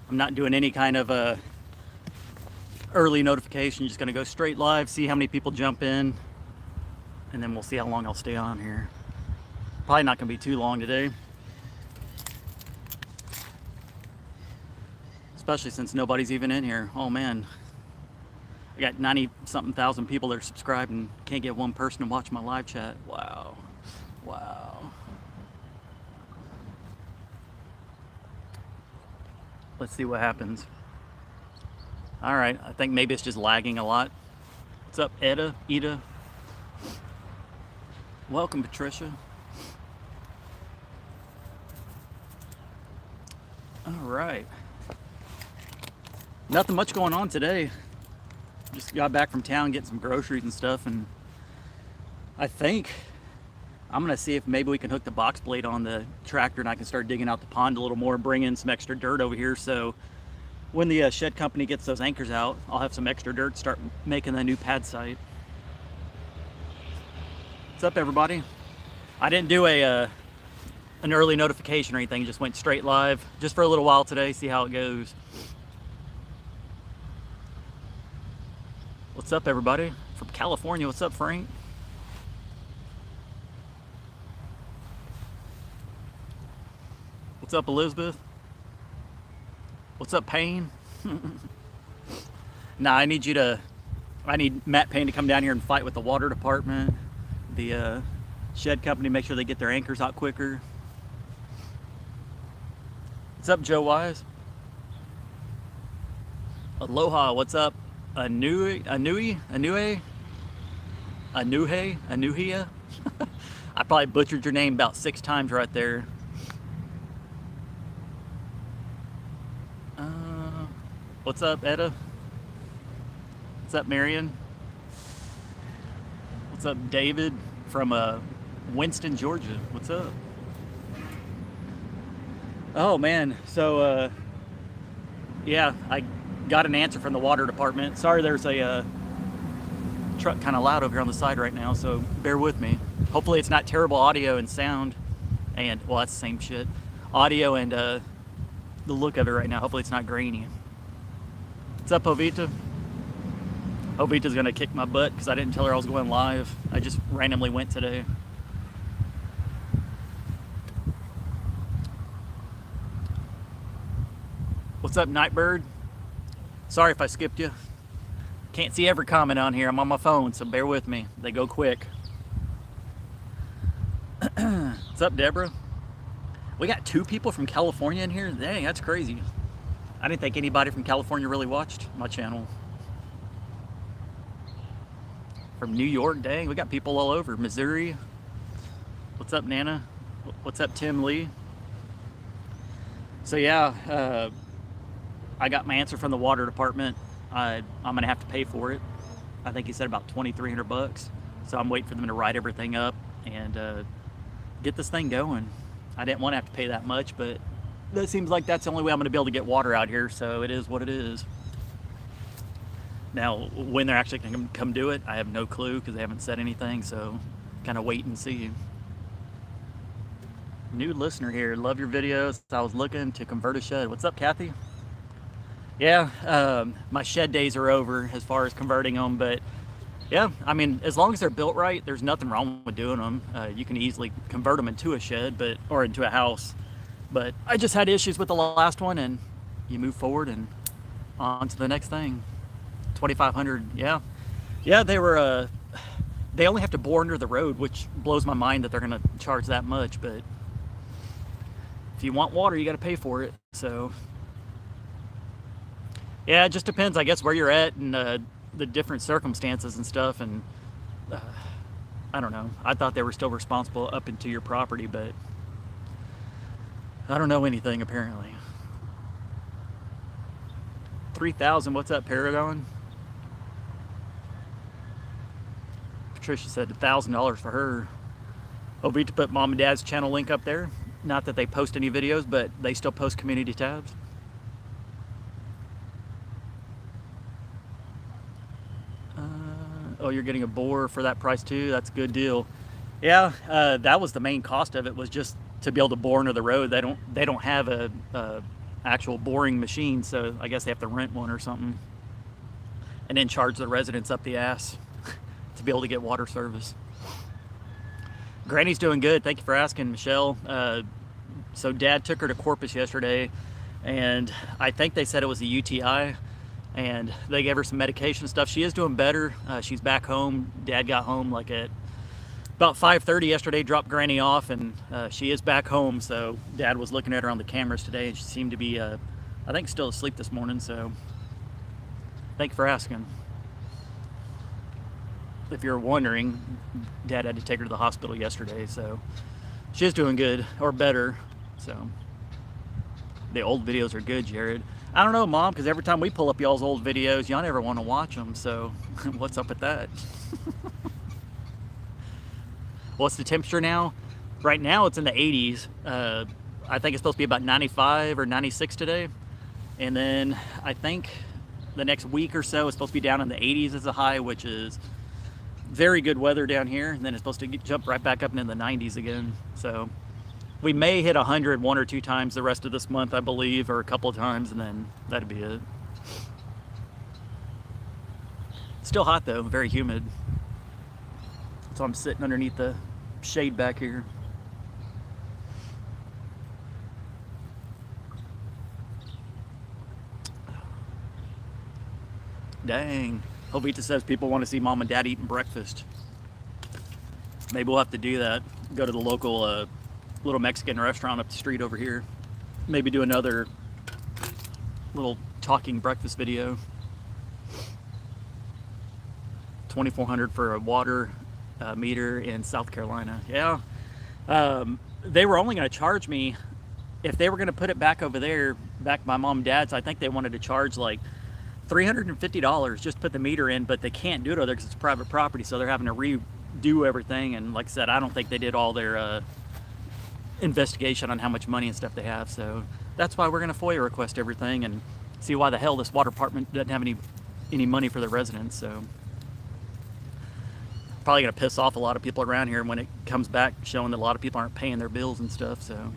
I'm not doing any kind of a early notification. Just gonna go straight live, see how many people jump in, and then we'll see how long I'll stay on here. Probably not gonna be too long today, especially since nobody's even in here. Oh man, I got 90-something thousand people that are subscribed and can't get one person to watch my live chat. Wow. Wow. Let's see what happens. All right, I think maybe it's just lagging a lot. What's up, Ida? Welcome, Patricia. All right. Nothing much going on today. Just got back from town, getting some groceries and stuff, and I think I'm gonna see if maybe we can hook the box blade on the tractor and I can start digging out the pond a little more, bring in some extra dirt over here, so when the shed company gets those anchors out, I'll have some extra dirt to start making the new pad site. What's up, everybody? I didn't do an early notification or anything, just went straight live just for a little while today, see how it goes. What's up, everybody? From California, what's up, Frank? What's up, Elizabeth? What's up, Payne? Nah, I need Matt Payne to come down here and fight with the water department, the shed company, make sure they get their anchors out quicker. What's up, Joe Wise? Aloha, what's up? Anuhia? I probably butchered your name about 6 times right there. What's up, Etta? What's up, Marion? What's up, David from Winston, Georgia? What's up? Oh man, so yeah, I got an answer from the water department. Sorry, there's a truck kind of loud over here on the side right now, so bear with me. Hopefully it's not terrible audio and sound, and well, that's the same shit. Audio and the look of it right now. Hopefully it's not grainy. What's up, Ovita? Ovita's gonna kick my butt because I didn't tell her I was going live. I just randomly went today. What's up, Nightbird? Sorry if I skipped you. Can't see every comment on here. I'm on my phone, so bear with me. They go quick. What's up, Deborah? We got 2 people from California in here? Dang, that's crazy. I didn't think anybody from California really watched my channel. From New York, dang, we got people all over. Missouri. What's up, Nana? What's up, Tim Lee? So yeah, I got my answer from the water department. I'm gonna have to pay for it. I think he said about $2,300. So I'm waiting for them to write everything up and get this thing going. I didn't want to have to pay that much, but that seems like that's the only way I'm gonna be able to get water out here, so it is what it is. Now, when they're actually gonna come do it, I have no clue because they haven't said anything, so kind of wait and see. New listener here, love your videos. I was looking to convert a shed. What's up, Kathy? Yeah, my shed days are over as far as converting them, but yeah, I mean, as long as they're built right, there's nothing wrong with doing them. You can easily convert them into a shed, or into a house. But I just had issues with the last one, and you move forward and on to the next thing. 2,500, yeah. Yeah, they only have to bore under the road, which blows my mind that they're gonna charge that much, but if you want water, you gotta pay for it, so. Yeah, it just depends, I guess, where you're at and the different circumstances and stuff, and I don't know. I thought they were still responsible up into your property, but I don't know anything, apparently. 3,000, what's up, Paragon? Patricia said $1,000 for her. Ovita put mom and dad's channel link up there. Not that they post any videos, but they still post community tabs. Oh, you're getting a bore for that price too? That's a good deal. Yeah, that was the main cost of it, was just to be able to bore under the road. They don't have a actual boring machine, so I guess they have to rent one or something, and then charge the residents up the ass to be able to get water service. Granny's doing good. Thank you for asking, Michelle. So Dad took her to Corpus yesterday, and I think they said it was a UTI, and they gave her some medication and stuff. She is doing better. She's back home. Dad got home like at about 5:30 yesterday, dropped Granny off, and she is back home. So Dad was looking at her on the cameras today, and she seemed to be, I think, still asleep this morning. So thank you for asking. If you're wondering, Dad had to take her to the hospital yesterday, so she is doing good, or better. So the old videos are good, Jared. I don't know, Mom, because every time we pull up y'all's old videos, y'all never want to watch them, so what's up with that? What's the temperature now? Right now it's in the 80s. I think it's supposed to be about 95 or 96 today. And then I think the next week or so it's supposed to be down in the 80s as a high, which is very good weather down here. And then it's supposed to jump right back up into the 90s again. So we may hit 100 one or two times the rest of this month, I believe, or a couple of times, and then that'd be it. Still hot though, very humid. So I'm sitting underneath the shade back here. Dang. Jovita says people want to see Mom and Dad eating breakfast. Maybe we'll have to do that. Go to the local little Mexican restaurant up the street over here. Maybe do another little talking breakfast video. $2,400 for a water meter in South Carolina. Yeah. They were only going to charge me, if they were going to put it back over there, back by Mom and Dad's, I think they wanted to charge like $350 just put the meter in, but they can't do it over there because it's private property, so they're having to redo everything. And like I said, I don't think they did all their investigation on how much money and stuff they have, so that's why we're going to FOIA request everything and see why the hell this water department doesn't have any money for the residents. So probably going to piss off a lot of people around here when it comes back showing that a lot of people aren't paying their bills and stuff. So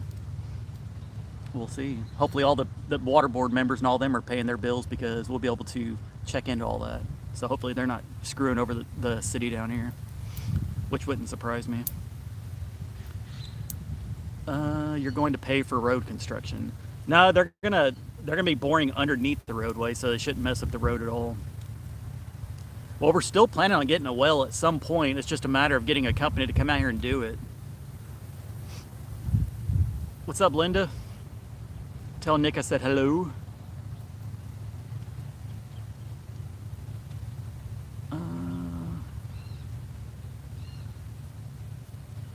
we'll see. Hopefully all the water board members and all them are paying their bills, because we'll be able to check into all that. So hopefully they're not screwing over the city down here, which wouldn't surprise me. You're going to pay for road construction. No, they're gonna be boring underneath the roadway, so they shouldn't mess up the road at all. Well, we're still planning on getting a well at some point. It's just a matter of getting a company to come out here and do it. What's up, Linda? Tell Nick I said hello.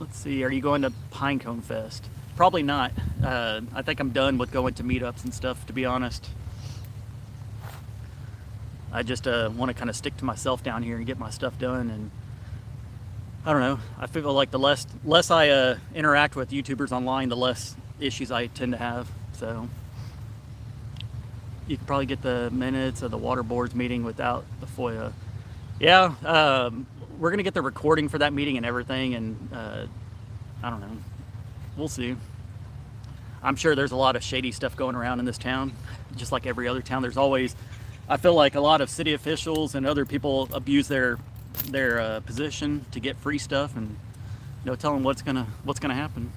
Let's see, are you going to Pinecone Fest? Probably not. I think I'm done with going to meetups and stuff, to be honest. I just want to kind of stick to myself down here and get my stuff done. And I don't know, I feel like the less I interact with YouTubers online, the less issues I tend to have. So you can probably get the minutes of the water board's meeting without the FOIA. Yeah, we're gonna get the recording for that meeting and everything, and I don't know, we'll see. I'm sure there's a lot of shady stuff going around in this town, just like every other town. There's always, I feel like a lot of city officials and other people abuse their position to get free stuff, and tell them what's gonna happen.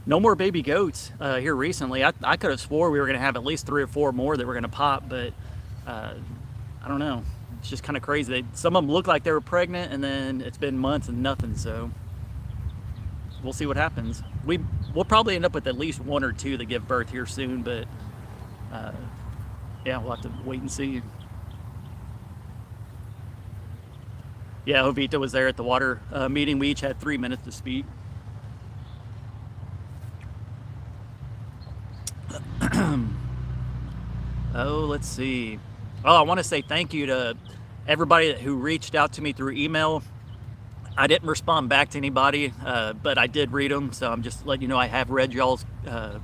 No more baby goats here recently. I could have swore we were gonna have at least 3 or 4 more that were gonna pop, but I don't know. It's just kind of crazy. Some of them look like they were pregnant, and then it's been months and nothing. So we'll see what happens. We'll probably end up with at least 1 or 2 that give birth here soon, but yeah, we'll have to wait and see. Yeah, Jovita was there at the water meeting. We each had 3 minutes to speak. Oh, let's see. Oh, I want to say thank you to everybody who reached out to me through email. I didn't respond back to anybody, but I did read them, so I'm just letting you know I have read y'all's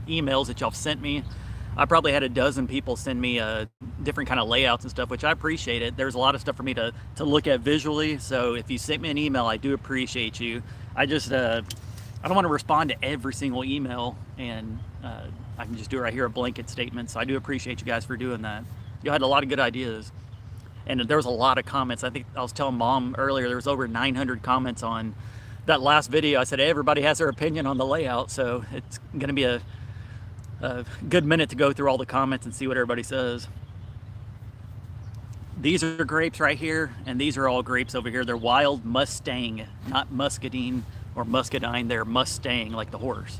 emails that y'all sent me. I probably had a dozen people send me different kind of layouts and stuff, which I appreciate it. There's a lot of stuff for me to look at visually, so if you sent me an email, I do appreciate you. I just I don't want to respond to every single email, and I can just do right here, a blanket statement. So I do appreciate you guys for doing that. You had a lot of good ideas. And there was a lot of comments. I think I was telling Mom earlier, there was over 900 comments on that last video. I said, hey, everybody has their opinion on the layout. So it's going to be a good minute to go through all the comments and see what everybody says. These are grapes right here, and these are all grapes over here. They're wild Mustang, not muscadine or muscadine. They're Mustang, like the horse.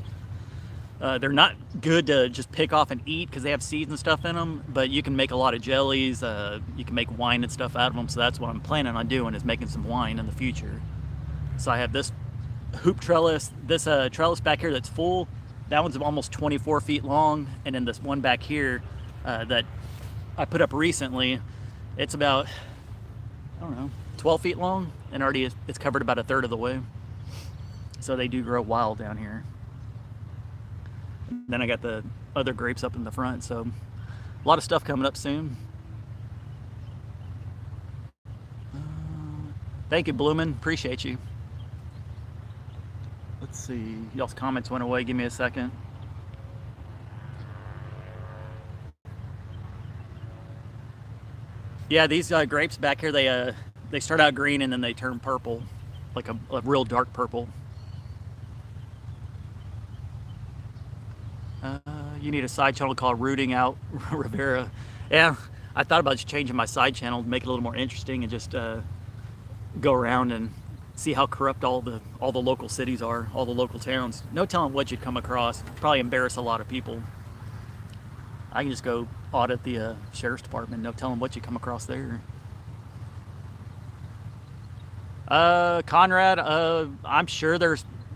They're not good to just pick off and eat because they have seeds and stuff in them, but you can make a lot of jellies. You can make wine and stuff out of them, so that's what I'm planning on doing, is making some wine in the future. So I have this hoop trellis, this trellis back here that's full. That one's almost 24 feet long, and then this one back here that I put up recently, it's about, I don't know, 12 feet long, and already it's covered about a third of the way. So they do grow wild down here. Then I got the other grapes up in the front, so a lot of stuff coming up soon. Thank you, Bloomin', appreciate you. Let's see, y'all's comments went away, give me a second. Yeah, these grapes back here, they start out green and then they turn purple, like a real dark purple. You need a side channel called Rooting Out Riviera. Yeah, I thought about just changing my side channel to make it a little more interesting and just go around and see how corrupt all the local cities are, all the local towns. No telling what you'd come across. Probably embarrass a lot of people. I can just go audit the sheriff's department. No telling what you come across there. Conrad, I'm sure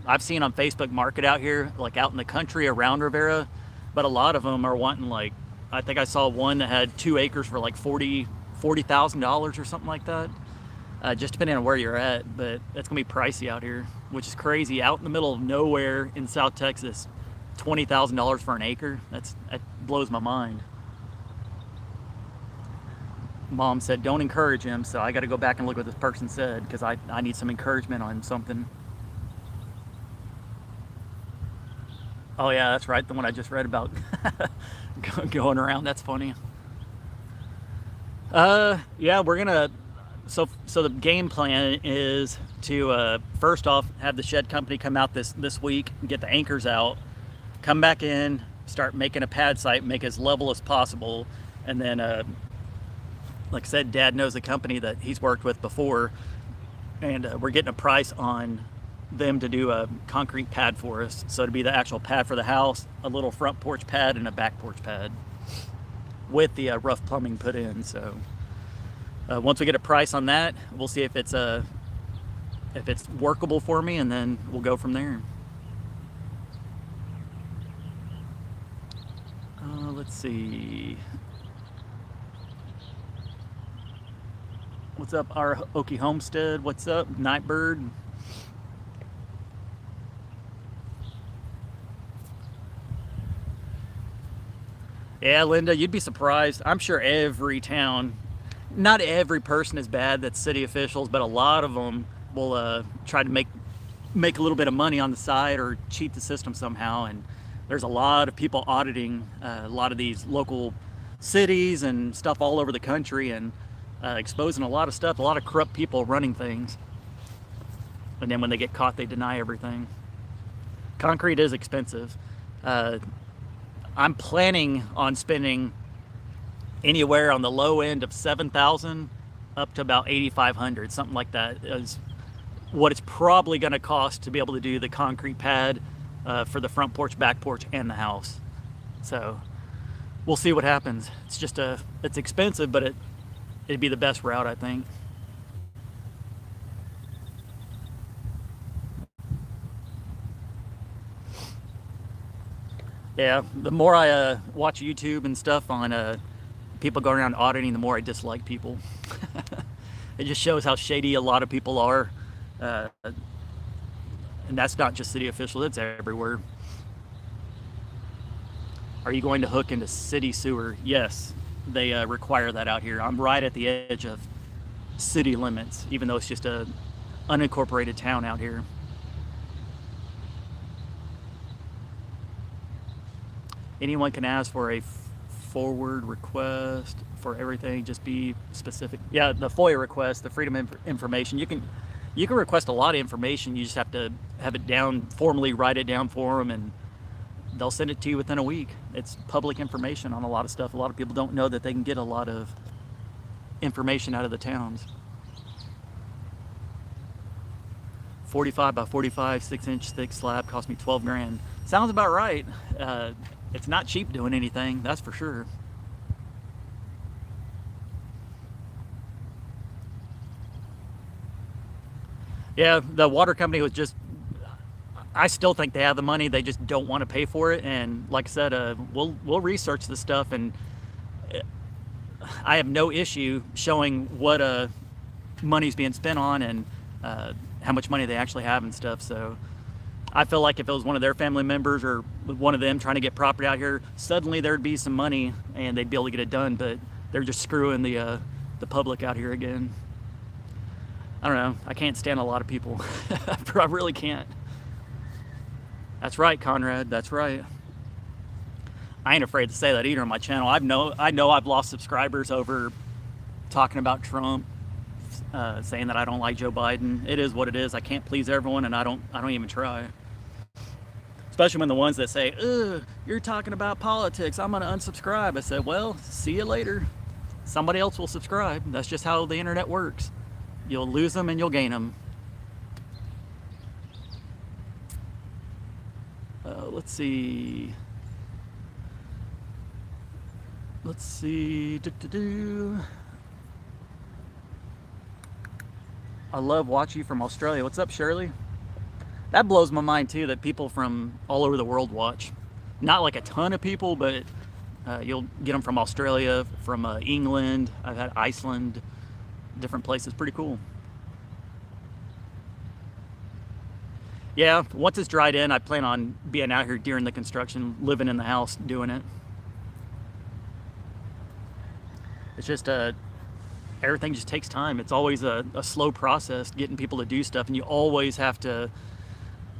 I've seen on Facebook Market out here, like out in the country around Riviera, but a lot of them are wanting, like, I think I saw one that had 2 acres for like $40,000 or something like that. Just depending on where you're at, but that's gonna be pricey out here, which is crazy. Out in the middle of nowhere in South Texas, $20,000 for an acre. That blows my mind. Mom said, don't encourage him, so I got to go back and look what this person said, because I need some encouragement on something. Oh yeah, that's right, the one I just read about going around. That's funny. Yeah, we're gonna, so the game plan is to first off have the shed company come out this week and get the anchors out, come back in, start making a pad site, make as level as possible, and then like I said, Dad knows a company that he's worked with before, and we're getting a price on them to do a concrete pad for us. So to be the actual pad for the house, a little front porch pad and a back porch pad with the rough plumbing put in. So once we get a price on that, we'll see if it's workable for me, and then we'll go from there. Let's see. What's up, our Okie Homestead? What's up, Nightbird? Yeah, Linda, you'd be surprised. I'm sure every town, not every person is bad that's city officials, but a lot of them will try to make a little bit of money on the side or cheat the system somehow. And there's a lot of people auditing a lot of these local cities and stuff all over the country, and exposing a lot of stuff, a lot of corrupt people running things. And then when they get caught, they deny everything. Concrete is expensive. I'm planning on spending anywhere on the low end of $7,000 up to about $8,500, something like that is what it's probably going to cost to be able to do the concrete pad for the front porch, back porch, and the house. So we'll see what happens. It's just it's expensive, but it'd be the best route, I think. Yeah, the more I watch YouTube and stuff on people going around auditing, the more I dislike people. It just shows how shady a lot of people are. And that's not just city officials, it's everywhere. Are you going to hook into city sewer? Yes, they require that out here. I'm right at the edge of city limits, even though it's just a unincorporated town out here. Anyone can ask for a forward request for everything. Just be specific. Yeah, the FOIA request, the Freedom of Information. You can request a lot of information. You just have to have it down, formally write it down for them, and they'll send it to you within a week. It's public information on a lot of stuff. A lot of people don't know that they can get a lot of information out of the towns. 45 by 45, 6-inch thick slab cost me 12 grand. Sounds about right. It's not cheap doing anything, that's for sure. Yeah, the water company was just, I still think they have the money, they just don't want to pay for it. And like I said, we'll research the stuff, and I have no issue showing what money's being spent on, and how much money they actually have and stuff. So I feel like if it was one of their family members or one of them trying to get property out here, suddenly there'd be some money and they'd be able to get it done. But they're just screwing the public out here again. I don't know. I can't stand a lot of people. I really can't. That's right, Conrad. That's right. I ain't afraid to say that either on my channel. I know I've lost subscribers over talking about Trump, saying that I don't like Joe Biden. It is what it is. I can't please everyone, and I don't even try. Especially when the ones that say, "Ugh, you're talking about politics, I'm gonna unsubscribe." I said, well, see you later. Somebody else will subscribe. That's just how the internet works. You'll lose them and you'll gain them. Let's see. I love watching you from Australia. What's up, Shirley? That blows my mind too, that people from all over the world watch. Not like a ton of people, but you'll get them from Australia, from England. I've had Iceland, different places. Pretty cool. Yeah, once it's dried in, I plan on being out here during the construction, living in the house, doing it. It's just everything just takes time. It's always a slow process getting people to do stuff, and you always have to,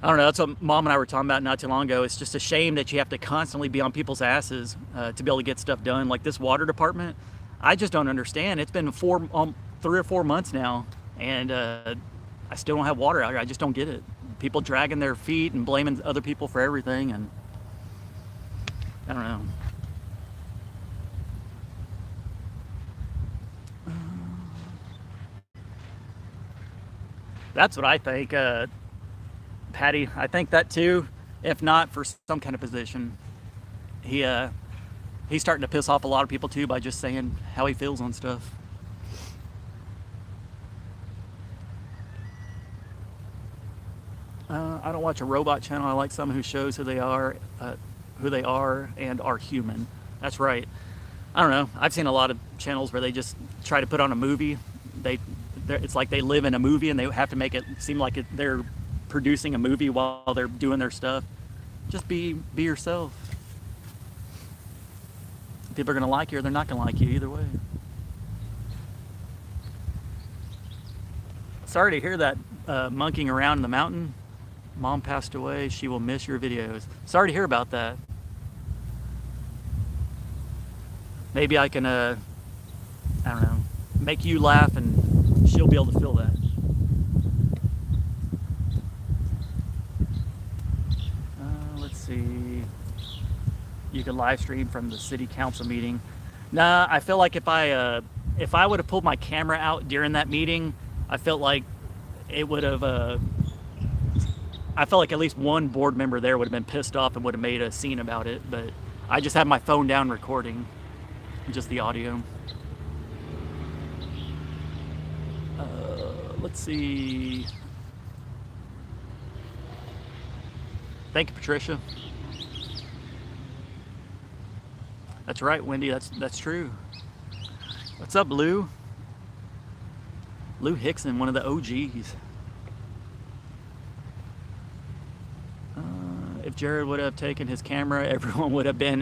I don't know, that's what Mom and I were talking about not too long ago. It's just a shame that you have to constantly be on people's asses to be able to get stuff done. Like this water department, I just don't understand. It's been 3 or 4 months now, and I still don't have water out here. I just don't get it. People dragging their feet and blaming other people for everything, and I don't know. That's what I think, Patty. I think that too, if not for some kind of position. He's starting to piss off a lot of people too by just saying how he feels on stuff. I don't watch a robot channel. I like someone who shows who they are and are human. That's right. I don't know. I've seen a lot of channels where they just try to put on a movie. It's like they live in a movie and they have to make it seem like they're producing a movie while they're doing their stuff. Just be yourself. People are gonna like you or they're not gonna like you, either way. Sorry to hear that, monkeying around in the mountain. Mom passed away. She will miss your videos. Sorry to hear about that. Maybe I can, I don't know, make you laugh and she'll be able to feel that. Let's see. You can live stream from the city council meeting. Nah, I feel like if I would have pulled my camera out during that meeting, I felt like it would have, I felt like at least one board member there would have been pissed off and would have made a scene about it, but I just had my phone down recording, just the audio. Let's see. Thank you, Patricia. That's right, Wendy, that's true. What's up, Lou? Lou Hickson, one of the OGs. If Jared would have taken his camera, everyone would have been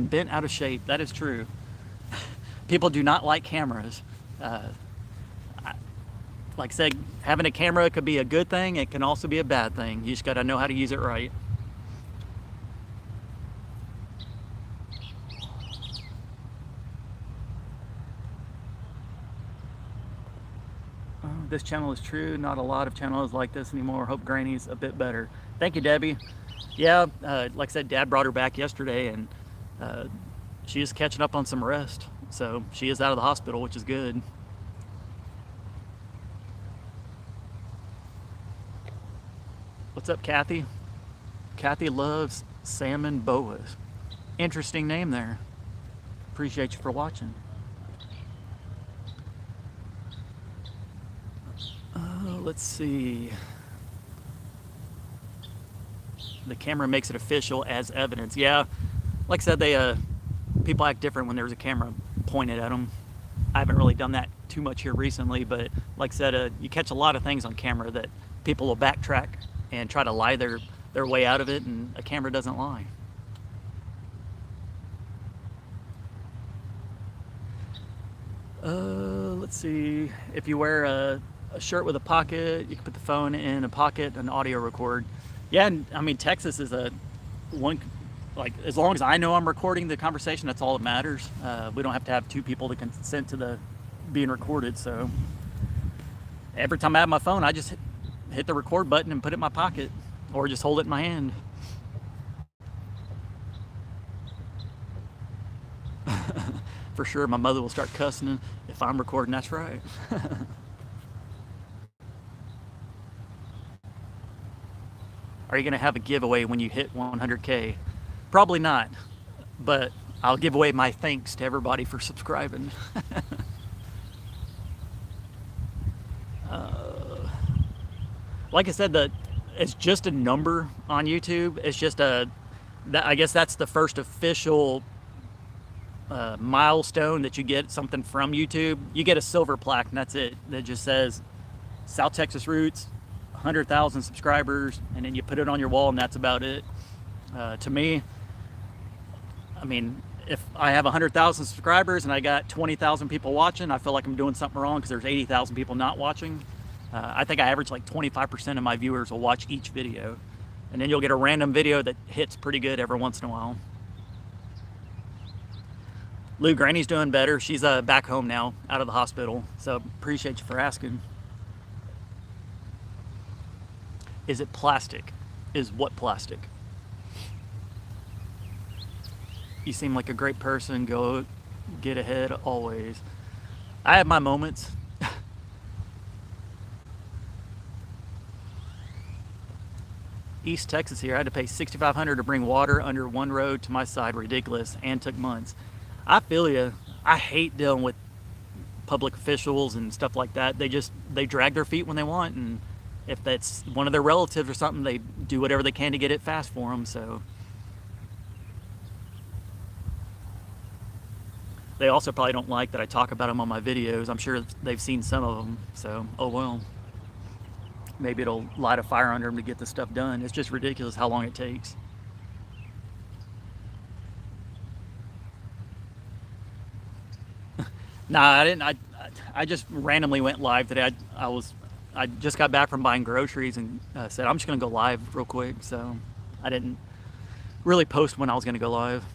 bent out of shape. That is true. People do not like cameras. Like I said, having a camera could be a good thing. It can also be a bad thing. You just got to know how to use it right. this channel is true. Not a lot of channels like this anymore. Hope Granny's a bit better. Thank you, Debbie. Yeah, like I said, Dad brought her back yesterday, and she is catching up on some rest. So she is out of the hospital, which is good. What's up, Kathy? Kathy loves salmon boas. Interesting name there. Appreciate you for watching. Let's see. The camera makes it official as evidence. Yeah, like I said, people act different when there's a camera pointed at them. I haven't really done that too much here recently, but like I said, you catch a lot of things on camera that people will backtrack and try to lie their way out of it, and a camera doesn't lie. Let's see. If you wear a shirt with a pocket, you can put the phone in a pocket and audio record. Yeah, I mean, Texas is like, as long as I know I'm recording the conversation, that's all that matters. We don't have to have two people to consent to the being recorded. So every time I have my phone, I just hit the record button and put it in my pocket, or just hold it in my hand. For sure, my mother will start cussing if I'm recording. That's right. Are you going to have a giveaway when you hit 100K? Probably not, but I'll give away my thanks to everybody for subscribing. Like I said, it's just a number on YouTube. It's just I guess that's the first official milestone that you get something from YouTube. You get a silver plaque, and that's it. That just says South Texas Roots, 100,000 subscribers, and then you put it on your wall, and that's about it. To me, I mean, if I have 100,000 subscribers and I got 20,000 people watching, I feel like I'm doing something wrong because there's 80,000 people not watching. I think I average like 25% of my viewers will watch each video, and then you'll get a random video that hits pretty good every once in a while. Lou, Granny's doing better. She's back home now, out of the hospital. So appreciate you for asking. Is it plastic? Is what plastic? You seem like a great person. Go get ahead always. I have my moments. East Texas here. I had to pay $6,500 to bring water under one road to my side. Ridiculous, and took months. I feel you. I hate dealing with public officials and stuff like that. They drag their feet when they want, and if that's one of their relatives or something, they do whatever they can to get it fast for them. So they also probably don't like that I talk about them on my videos. I'm sure they've seen some of them. So, oh well. Maybe it'll light a fire under them to get this stuff done. It's just ridiculous how long it takes. Nah, I didn't. I just randomly went live today. I just got back from buying groceries and said I'm just gonna go live real quick. So I didn't really post when I was gonna go live.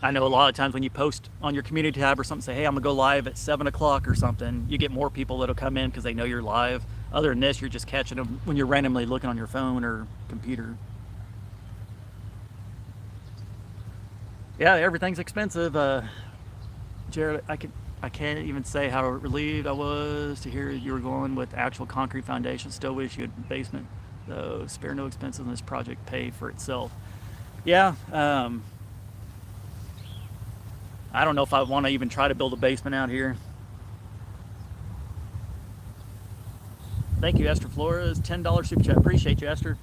I know a lot of times when you post on your community tab or something, say, hey, I'm gonna go live at 7 o'clock or something, you get more people that'll come in because they know you're live. Other than this, you're just catching them when you're randomly looking on your phone or computer. Yeah, everything's expensive. Jared, I can't even say how relieved I was to hear you were going with actual concrete foundation. Still wish you had a basement, though. Spare no expenses on this project, pay for itself. Yeah, I don't know if I want to even try to build a basement out here. Thank you, Esther Flores. $10 super chat. Appreciate you, Esther.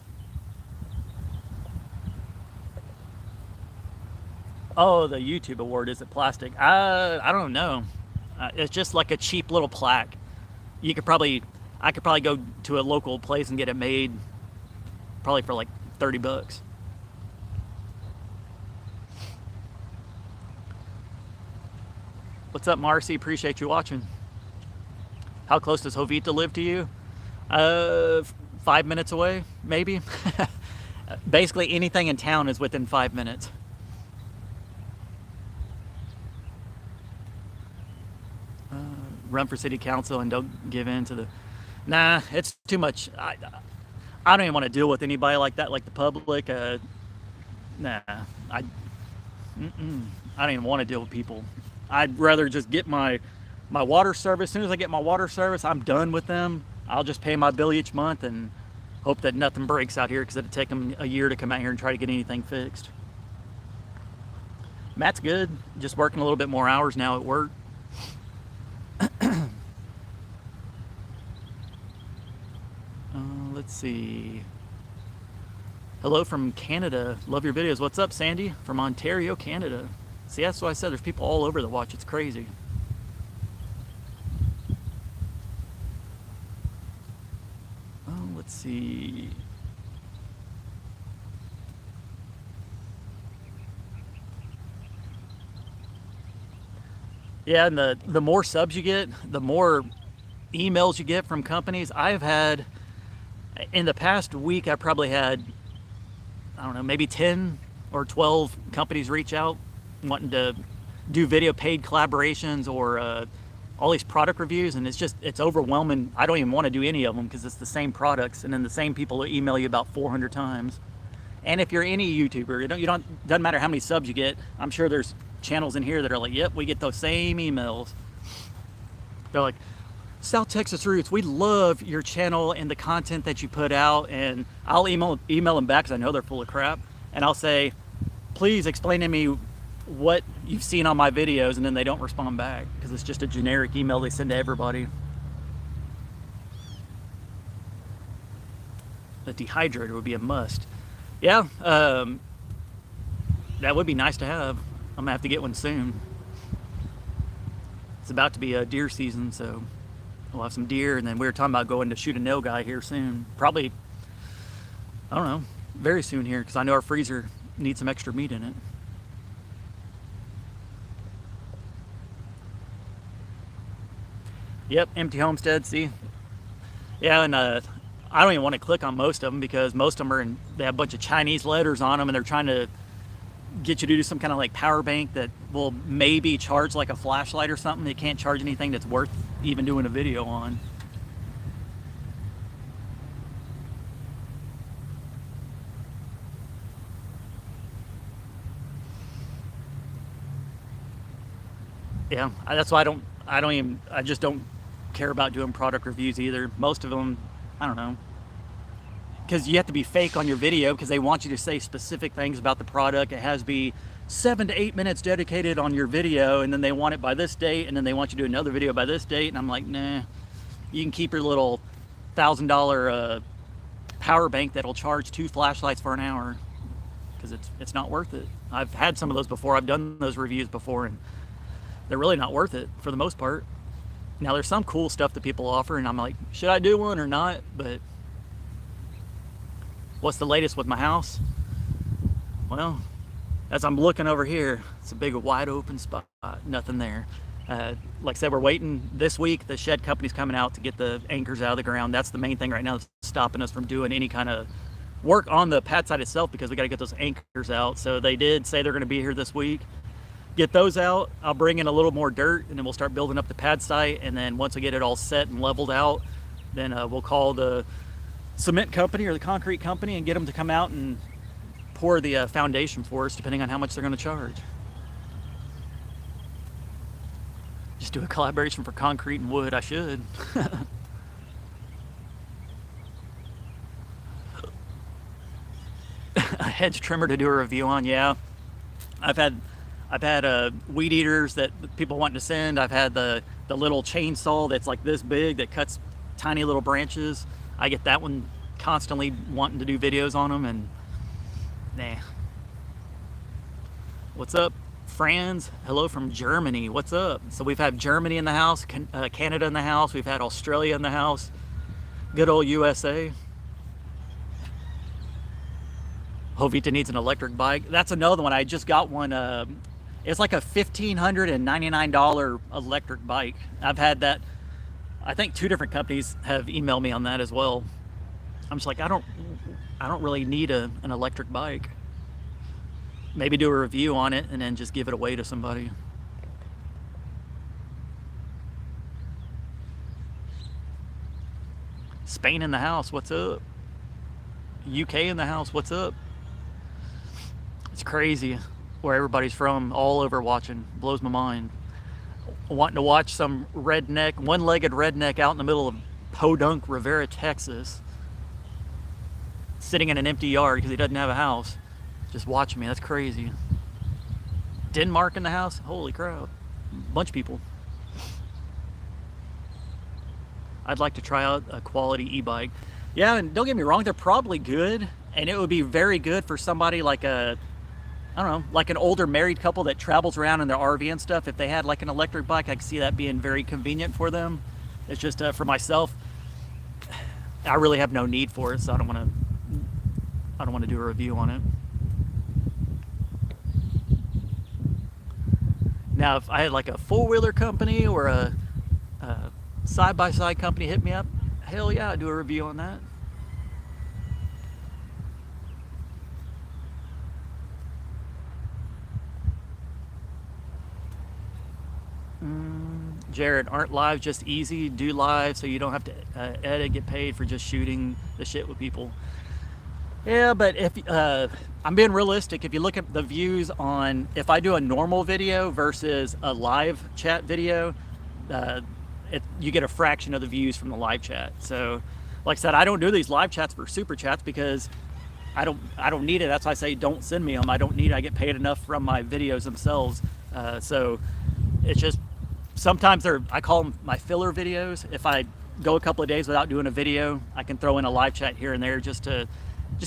Oh, the YouTube award. Is it plastic? I don't know. It's just like a cheap little plaque. I could probably go to a local place and get it made, probably for like 30 bucks. What's up, Marcy? Appreciate you watching. How close does Jovita live to you? 5 minutes away, maybe. Basically anything in town is within 5 minutes. run for city council and don't give in to the, nah, it's too much. I don't even want to deal with anybody like that, like the public. Nah, I, I don't even want to deal with people. I'd rather just get my water service. As soon as I get my water service, I'm done with them. I'll just pay my bill each month and hope that nothing breaks out here, because it'd take them a year to come out here and try to get anything fixed. Matt's good, just working a little bit more hours now at work. Let's see. Hello from Canada. Love your videos. What's up, Sandy? From Ontario, Canada. See, that's what I said. There's people all over the watch. It's crazy. Oh, let's see. Yeah, and the more subs you get, the more emails you get from companies. I've had, in the past week, I probably had, I don't know, maybe 10 or 12 companies reach out wanting to do video paid collaborations or all these product reviews, and it's overwhelming. I don't even want to do any of them because it's the same products, and then the same people will email you about 400 times. And if you're any YouTuber, doesn't matter how many subs you get. I'm sure there's channels in here that are like, yep, we get those same emails. They're like, South Texas Roots, we love your channel and the content that you put out. And I'll email them back because I know they're full of crap. And I'll say, please explain to me what you've seen on my videos. And then they don't respond back because it's just a generic email they send to everybody. A dehydrator would be a must. Yeah, that would be nice to have. I'm gonna have to get one soon. It's about to be a deer season, so we'll have some deer, and then we were talking about going to shoot a nail guy here soon. Probably, I don't know, very soon here, because I know our freezer needs some extra meat in it. Yep, empty homestead, see? Yeah, and I don't even want to click on most of them because most of them they have a bunch of Chinese letters on them, and they're trying to get you to do some kind of like power bank that will maybe charge like a flashlight or something. They can't charge anything that's worth even doing a video on. Yeah, that's why I just don't care about doing product reviews either. Most of them, I don't know, because you have to be fake on your video because they want you to say specific things about the product. It has to be 7 to 8 minutes dedicated on your video, and then they want it by this date, and then they want you to do another video by this date, and I'm like, nah, you can keep your little $1,000 power bank that'll charge 2 flashlights for an hour, because it's not worth it. I've had some of those before. I've done those reviews before, and they're really not worth it for the most part. Now, there's some cool stuff that people offer, and I'm like, should I do one or not? But what's the latest with my house? Well, as I'm looking over here, it's a big wide open spot, nothing there. Like I said, we're waiting this week. The shed company's coming out to get the anchors out of the ground. That's the main thing right now that's stopping us from doing any kind of work on the pad site itself, because we got to get those anchors out. So they did say they're going to be here this week. Get those out. I'll bring in a little more dirt, and then we'll start building up the pad site. And then once we get it all set and leveled out, then we'll call the cement company or the concrete company and get them to come out and pour the foundation for us, depending on how much they're going to charge. Just do a collaboration for concrete and wood. I should. A hedge trimmer to do a review on. Yeah, I've had weed eaters that people want to send. I've had the little chainsaw that's like this big that cuts tiny little branches. I get that one constantly wanting to do videos on them, and nah. What's up, Franz? Hello from Germany. What's up? So we've had Germany in the house, Canada in the house. We've had Australia in the house. Good old USA. Jovita needs an electric bike. That's another one. I just got one. It's like a $1,599 electric bike. I've had that. I think 2 different companies have emailed me on that as well. I'm just like, I don't really need an electric bike. Maybe do a review on it and then just give it away to somebody. Spain in the house, what's up? UK in the house, what's up? It's crazy where everybody's from, all over watching. Blows my mind. Wanting to watch some redneck, one-legged redneck out in the middle of podunk Riviera, Texas, sitting in an empty yard because he doesn't have a house. Just watching me, that's crazy. Denmark in the house, holy crap. Bunch of people. I'd like to try out a quality e-bike. Yeah, and don't get me wrong, they're probably good, and it would be very good for somebody like a, I don't know, like an older married couple that travels around in their RV and stuff. If they had like an electric bike, I could see that being very convenient for them. It's just for myself, I really have no need for it, so I don't want to do a review on it. Now, if I had like a four-wheeler company or a side-by-side company hit me up, hell yeah, I'd do a review on that. Jared, aren't live just easy? Do live so you don't have to edit, get paid for just shooting the shit with people. Yeah, but if I'm being realistic, if you look at the views on, if I do a normal video versus a live chat video, you get a fraction of the views from the live chat. So, like I said, I don't do these live chats for super chats because I don't need it. That's why I say don't send me them. I don't need it. I get paid enough from my videos themselves. So it's just, sometimes I call them my filler videos. If I go a couple of days without doing a video, I can throw in a live chat here and there just to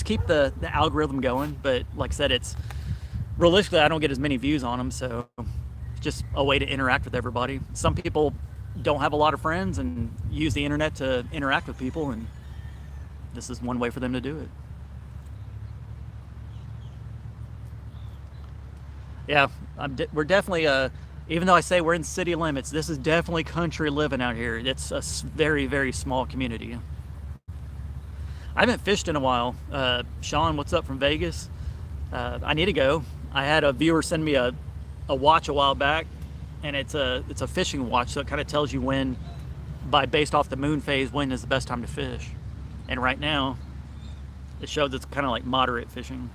keep the algorithm going. But like I said, it's realistically, I don't get as many views on them, so it's just a way to interact with everybody. Some people don't have a lot of friends and use the internet to interact with people, and this is one way for them to do it. Yeah, we're definitely even though I say we're in city limits, this is definitely country living out here. It's a very, very small community. I haven't fished in a while. Sean, what's up from Vegas? I need to go. I had a viewer send me a watch a while back, and it's a fishing watch, so it kind of tells you when, based off the moon phase, when is the best time to fish. And right now, it shows it's kind of like moderate fishing.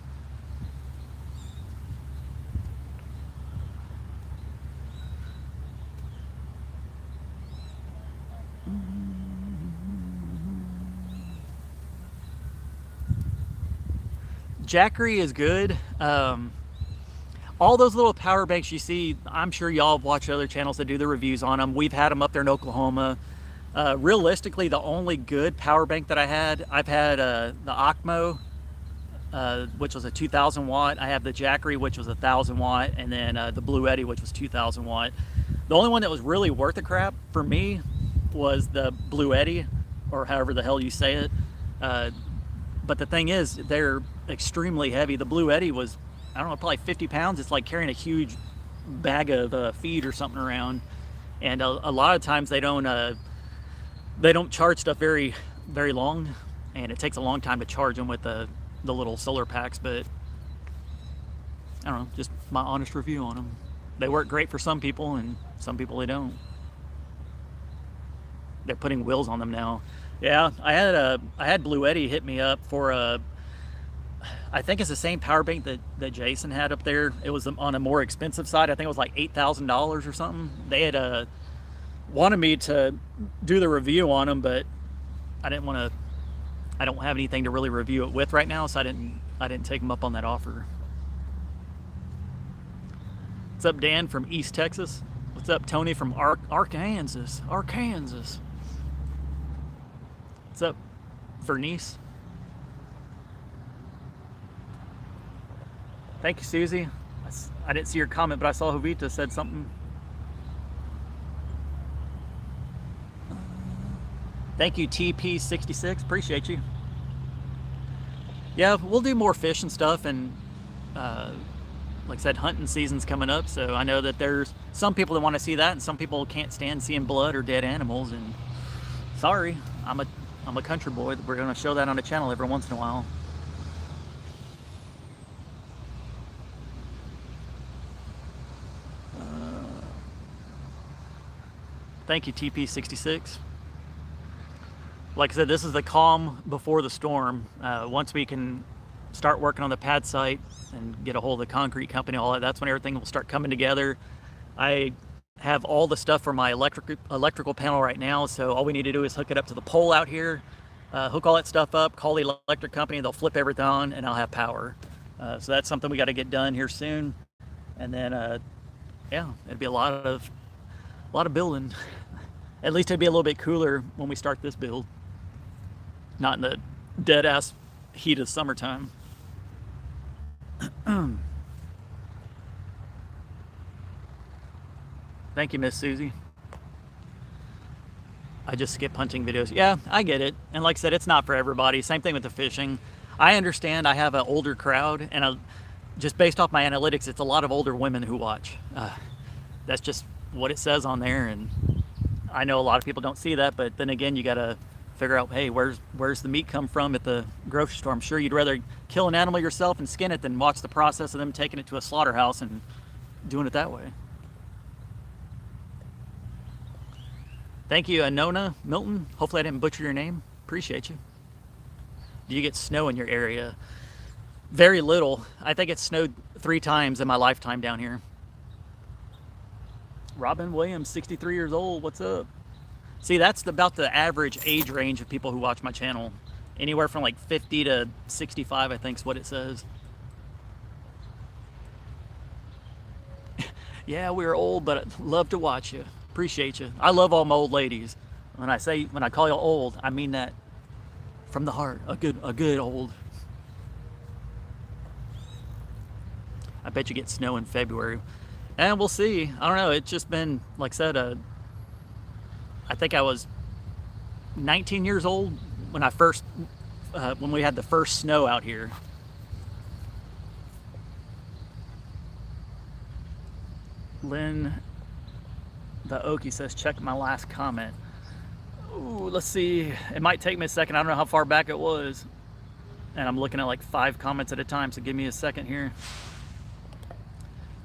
Jackery is good. All those little power banks you see, I'm sure y'all have watched other channels that do the reviews on them. We've had them up there in Oklahoma. Realistically, the only good power bank that I've had the Ocmo, which was a 2,000 watt. I have the Jackery, which was 1,000 watt, and then the Blue Eddy, which was 2,000 watt. The only one that was really worth the crap for me was the Blue Eddy, or however the hell you say it. But the thing is, they're extremely heavy. The Blue Eddy was, I don't know, probably 50 pounds. It's like carrying a huge bag of feed or something around. And a lot of times they don't charge stuff very, very long, and it takes a long time to charge them with the little solar packs. But I don't know, just my honest review on them. They work great for some people, and some people they don't. They're putting wheels on them now. Yeah, I had Blue Eddy hit me up for I think it's the same power bank that Jason had up there. It was on a more expensive side. I think it was like $8,000 or something. They had wanted me to do the review on them, but I didn't want to. I don't have anything to really review it with right now, so I didn't take them up on that offer. What's up, Dan from East Texas? What's up, Tony from Arkansas? Arkansas. What's up, Vernice? Thank you, Susie. I didn't see your comment, but I saw Jovita said something. Thank you, TP66. Appreciate you. Yeah, we'll do more fish and stuff, and like I said, hunting season's coming up, so I know that there's some people that want to see that, and some people can't stand seeing blood or dead animals. And sorry, I'm a country boy. We're going to show that on the channel every once in a while. Thank you, TP66. like I said, this is the calm before the storm. Once we can start working on the pad site and get a hold of the concrete company, all that, that's when everything will start coming together. I have all the stuff for my electrical panel right now, so all we need to do is hook it up to the pole out here, hook all that stuff up, call the electric company, they'll flip everything on, and I'll have power. So that's something we got to get done here soon. And then, yeah, it'd be a lot of building. At least it'd be a little bit cooler when we start this build, not in the dead ass heat of summertime. Thank you, Miss Susie. I just skip hunting videos. Yeah, I get it. And like I said, it's not for everybody. Same thing with the fishing. I understand I have an older crowd, and just based off my analytics, it's a lot of older women who watch. That's just what it says on there, and I know a lot of people don't see that, but then again, you gotta figure out, hey, where's the meat come from at the grocery store? I'm sure you'd rather kill an animal yourself and skin it than watch the process of them taking it to a slaughterhouse and doing it that way. Thank you, Nona Milton. Hopefully I didn't butcher your name. Appreciate you. Do you get snow in your area? Very little. I think it snowed 3 times in my lifetime down here. Robin Williams, 63 years old. What's up? See, that's about the average age range of people who watch my channel. Anywhere from like 50 to 65, I think is what it says. Yeah, we're old, but I'd love to watch you. Appreciate you. I love all my old ladies. When I call you old, I mean that from the heart. A good old. I bet you get snow in February. And we'll see. I don't know. It's just been, like I said, I think I was 19 years old when when we had the first snow out here. Lynn the Okie says, check my last comment. Ooh, let's see. It might take me a second. I don't know how far back it was. And I'm looking at like 5 comments at a time, so give me a second here.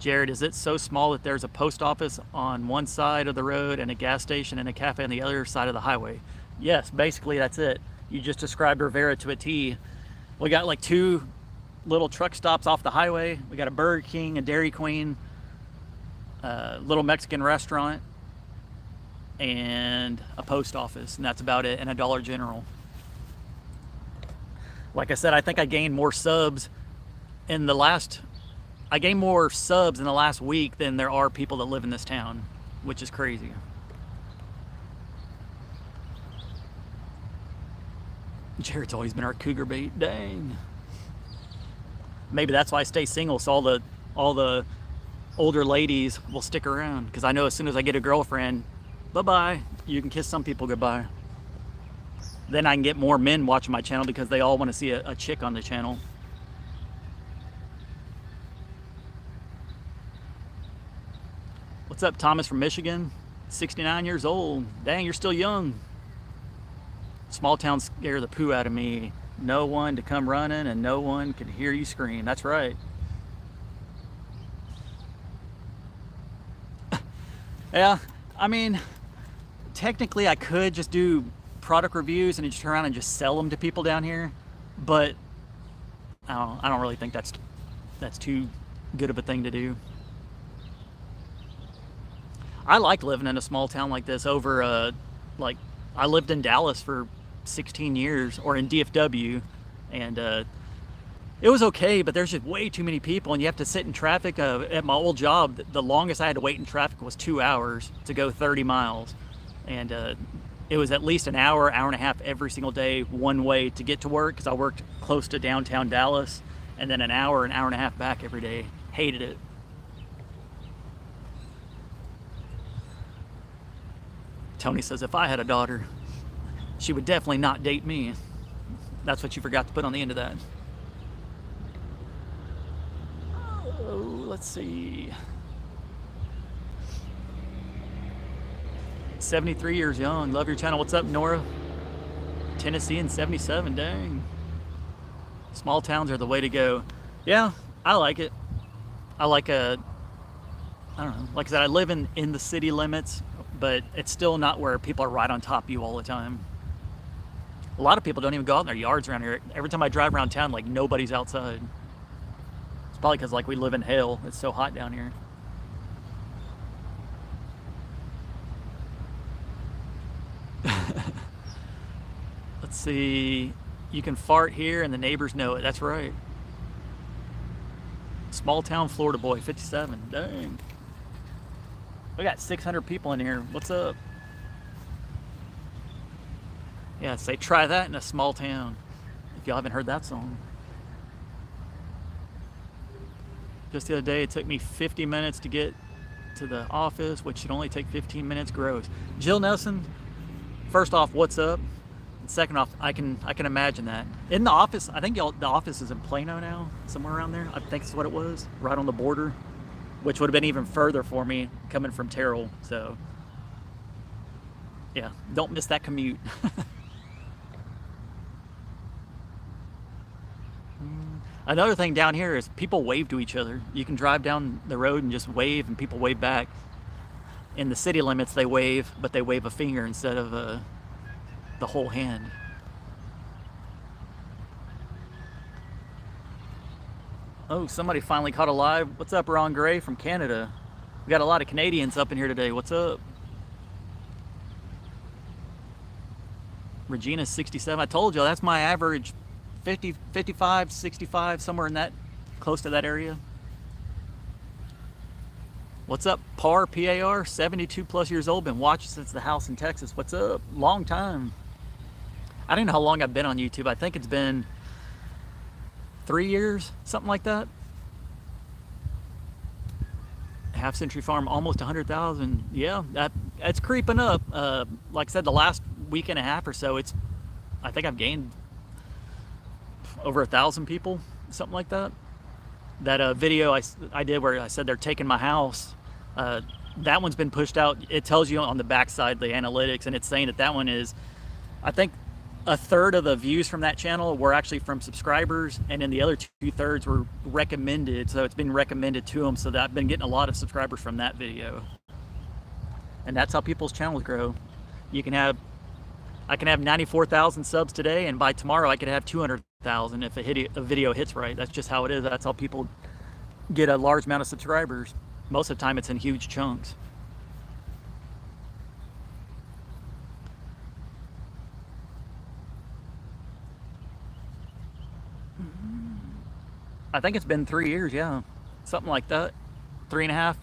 Jared, is it so small that there's a post office on one side of the road and a gas station and a cafe on the other side of the highway? Yes, basically that's it. You just described Riviera to a T. We got like 2 little truck stops off the highway. We got a Burger King, a Dairy Queen, a little Mexican restaurant, and a post office, and that's about it, and a Dollar General. Like I said, I think I gained more subs in the last week than there are people that live in this town, which is crazy. Jared's always been our cougar bait. Dang. Maybe that's why I stay single, so all the older ladies will stick around, because I know as soon as I get a girlfriend, bye-bye, you can kiss some people goodbye. Then I can get more men watching my channel because they all want to see a chick on the channel. What's up, Thomas from Michigan? 69 years old. Dang, you're still young. Small towns scare the poo out of me. No one to come running and no one can hear you scream. That's right. Yeah, I mean, technically I could just do product reviews and just turn around and just sell them to people down here, but I don't really think that's too good of a thing to do. I like living in a small town like this over, like, I lived in Dallas for 16 years, or in DFW, and it was okay, but there's just way too many people, and you have to sit in traffic. At my old job, the longest I had to wait in traffic was 2 hours to go 30 miles, and it was at least an hour and a half every single day one way to get to work, because I worked close to downtown Dallas, and then an hour and a half back every day. Hated it. Tony says, if I had a daughter, she would definitely not date me. That's what you forgot to put on the end of that. Oh, let's see. 73 years young. Love your channel. What's up, Nora? Tennessee in 77. Dang. Small towns are the way to go. Yeah, I like it. I like I don't know. Like I said, I live in the city limits, but it's still not where people are right on top of you all the time. A lot of people don't even go out in their yards around here. Every time I drive around town, like nobody's outside. It's probably because like we live in hell. It's so hot down here. Let's see. You can fart here and the neighbors know it. That's right. Small town Florida boy, 57. Dang. We got 600 people in here. What's up? Yeah, say try that in a small town. If y'all haven't heard that song. Just the other day, it took me 50 minutes to get to the office, which should only take 15 minutes gross. Jill Nelson, first off, what's up? And second off, I can imagine that. In the office, I think the office is in Plano now, somewhere around there. I think that's what it was, right on the border, which would have been even further for me coming from Terrell. So, yeah, don't miss that commute. Another thing down here is people wave to each other. You can drive down the road and just wave, and people wave back. In the city limits, they wave, but they wave a finger instead of the whole hand. Oh, somebody finally caught a live. What's up, Ron Gray from Canada? We got a lot of Canadians up in here today. What's up? Regina's 67. I told you, that's my average. 50, 55, 65, somewhere in that, close to that area. What's up, Par, P-A-R, 72 plus years old, been watching since the house in Texas. What's up? Long time. I don't know how long I've been on YouTube. I think it's been 3 years, something like that. Half Century Farm, almost 100,000. Yeah, that's creeping up. Like I said, the last week and a half or so, I think I've gained over 1,000 people, something like that. That video I did where I said they're taking my house, that one's been pushed out. It tells you on the backside the analytics, and it's saying that one is, I think, a third of the views from that channel were actually from subscribers, and then the other 2/3 were recommended. So it's been recommended to them. So that I've been getting a lot of subscribers from that video, and that's how people's channels grow. I can have 94,000 subs today, and by tomorrow I could have 200,000 if a video hits right. That's just how it is. That's how people get a large amount of subscribers. Most of the time it's in huge chunks. I think it's been 3 years, yeah. Something like that. 3.5,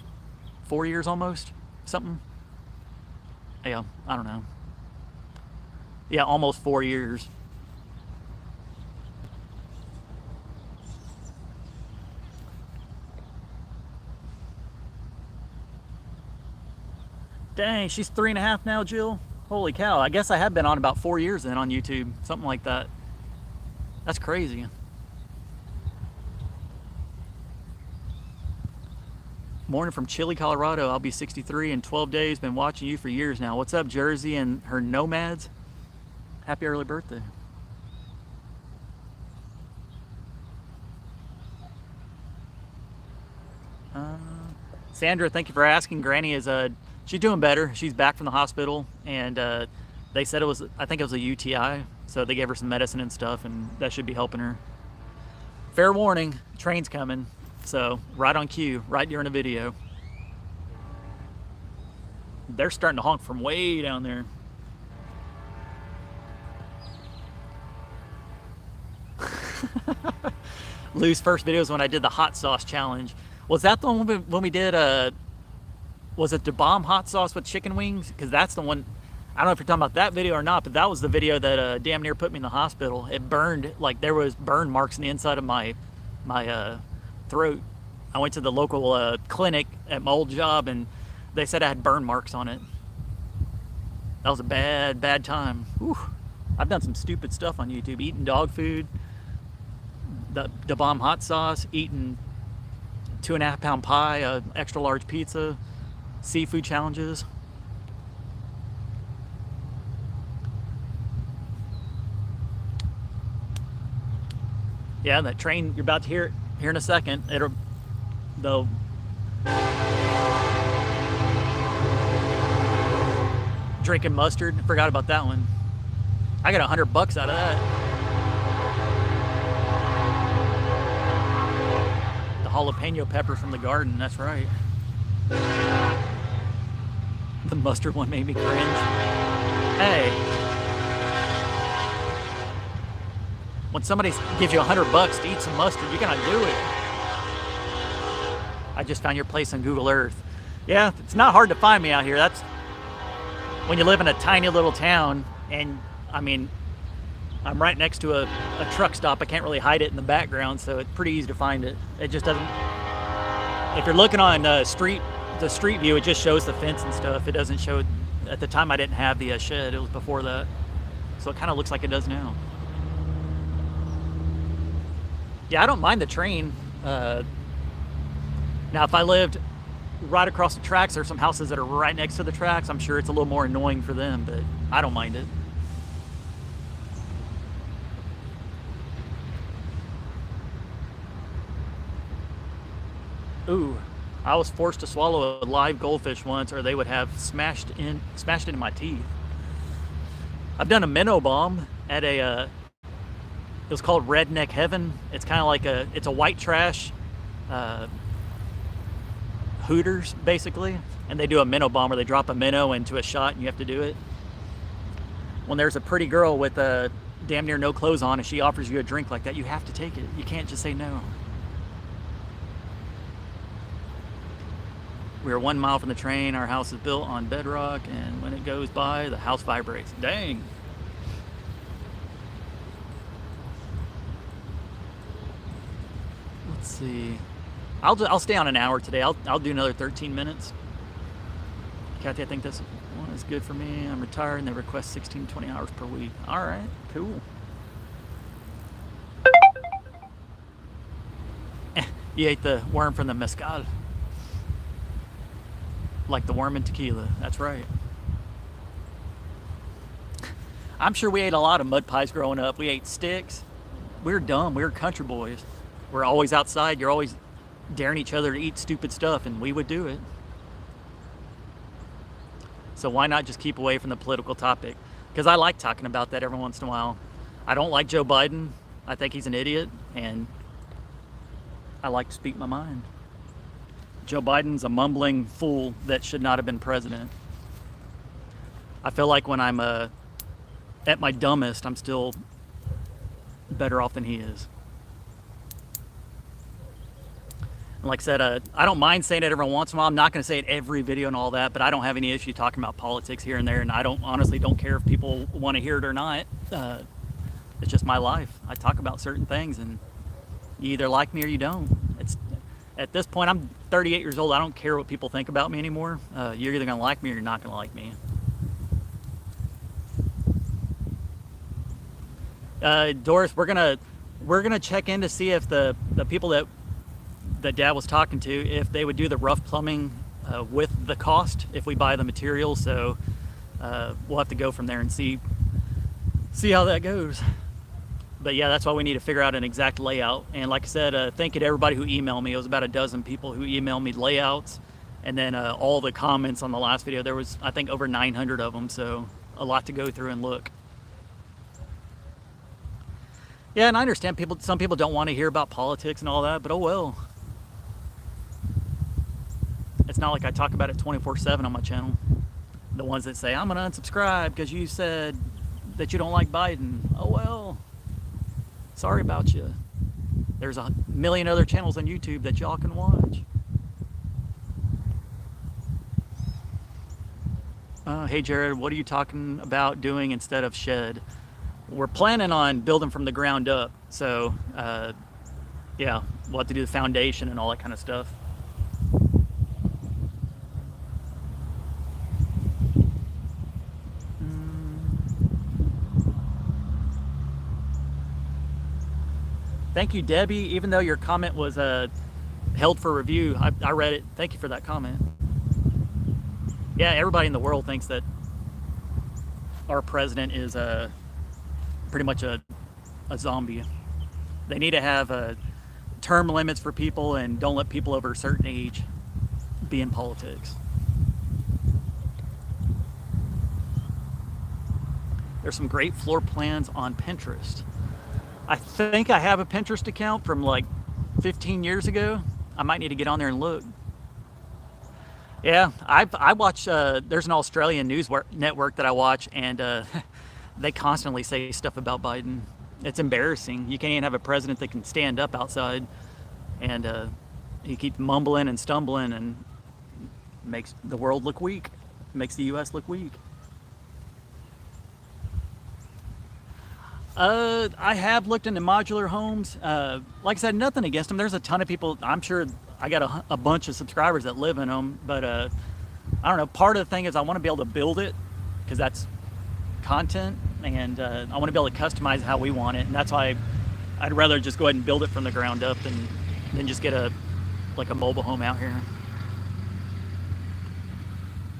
4 years almost. Something. Yeah, I don't know. Yeah, almost 4 years. Dang, she's 3.5 now, Jill. Holy cow. I guess I have been on about 4 years then on YouTube. Something like that. That's crazy. Morning from Chile, Colorado. I'll be 63 in 12 days. Been watching you for years now. What's up, Jersey and her nomads? Happy early birthday. Sandra, thank you for asking. Granny is she's doing better. She's back from the hospital, and they said I think it was a UTI, so they gave her some medicine and stuff, and that should be helping her. Fair warning, train's coming, so right on cue, right during the video. They're starting to honk from way down there. Lou's first video was when I did the hot sauce challenge. Was that the one when we did was it the bomb hot sauce with chicken wings? Because that's the one. I don't know if you're talking about that video or not, but that was the video that damn near put me in the hospital. It burned, like there was burn marks on the inside of my throat. I went to the local clinic at my old job, and they said I had burn marks on it. That was a bad time. Whew. I've done some stupid stuff on YouTube, eating dog food, the bomb hot sauce, eating 2.5 pound pie, extra large pizza, seafood challenges. Yeah, that train you're about to hear here in a second. They'll drinking mustard. Forgot about that one. I got $100 out of that. The jalapeno pepper from the garden, that's right. The mustard one made me cringe. Hey. When somebody gives you $100 to eat some mustard, you're gonna do it. I just found your place on Google Earth. Yeah, it's not hard to find me out here. That's when you live in a tiny little town, and I mean, I'm right next to a truck stop. I can't really hide it in the background, so it's pretty easy to find it. It just doesn't. If you're looking on the street view, it just shows the fence and stuff. It doesn't show. At the time, I didn't have the shed. It was before that, so it kind of looks like it does now. Yeah, I don't mind the train. Now, if I lived right across the tracks, there's some houses that are right next to the tracks. I'm sure it's a little more annoying for them, but I don't mind it. Ooh, I was forced to swallow a live goldfish once, or they would have smashed into my teeth. I've done a minnow bomb at it was called Redneck Heaven. It's kind of like it's a white trash Hooters, basically, and they do a minnow bomb where they drop a minnow into a shot and you have to do it. When there's a pretty girl with damn near no clothes on and she offers you a drink like that, you have to take it. You can't just say no. We are 1 mile from the train. Our house is built on bedrock, and when it goes by, the house vibrates. Dang. Let's see. I'll stay on an hour today. I'll do another 13 minutes. Kathy, I think this one is good for me. I'm retired and they request 16 to 20 hours per week. All right, cool. You ate the worm from the mezcal. Like the worm in tequila. That's right. I'm sure we ate a lot of mud pies growing up. We ate sticks. We were dumb. We were country boys. We're always outside. You're always daring each other to eat stupid stuff, and we would do it. So why not just keep away from the political topic? Because I like talking about that every once in a while. I don't like Joe Biden. I think he's an idiot, and I like to speak my mind. Joe Biden's a mumbling fool that should not have been president. I feel like when I'm at my dumbest, I'm still better off than he is. And like I said, I don't mind saying it every once in a while. I'm not going to say it every video and all that, but I don't have any issue talking about politics here and there, and I honestly don't care if people want to hear it or not. It's just my life. I talk about certain things, and you either like me or you don't. At this point, I'm 38 years old. I don't care what people think about me anymore. You're either going to like me or you're not going to like me. Doris, we're gonna check in to see if the people that Dad was talking to, if they would do the rough plumbing with the cost if we buy the materials. So we'll have to go from there and see how that goes. But yeah, that's why we need to figure out an exact layout. And like I said, thank you to everybody who emailed me. It was about a dozen people who emailed me layouts, and then all the comments on the last video. There was, I think, over 900 of them, so a lot to go through and look. Yeah, and I understand some people don't want to hear about politics and all that, but oh well. It's not like I talk about it 24/7 on my channel. The ones that say, I'm gonna unsubscribe because you said that you don't like Biden. Oh well. Sorry about you. There's a million other channels on YouTube that y'all can watch. Hey Jared, what are you talking about doing instead of shed? We're planning on building from the ground up. So yeah, we'll have to do the foundation and all that kind of stuff. Thank you, Debbie. Even though your comment was held for review, I read it. Thank you for that comment. Yeah, everybody in the world thinks that our president is pretty much a zombie. They need to have term limits for people and don't let people over a certain age be in politics. There's some great floor plans on Pinterest. I think I have a Pinterest account from like 15 years ago. I might need to get on there and look. Yeah, I watch. There's an Australian news network that I watch, and they constantly say stuff about Biden. It's embarrassing. You can't even have a president that can stand up outside, and he keeps mumbling and stumbling, and makes the world look weak. Makes the U.S. look weak. I have looked into modular homes. Like I said, nothing against them. There's a ton of people. I'm sure I got a bunch of subscribers that live in them, but I don't know. Part of the thing is I want to be able to build it because that's content, and I want to be able to customize how we want it, and that's why I'd rather just go ahead and build it from the ground up than just get a mobile home out here.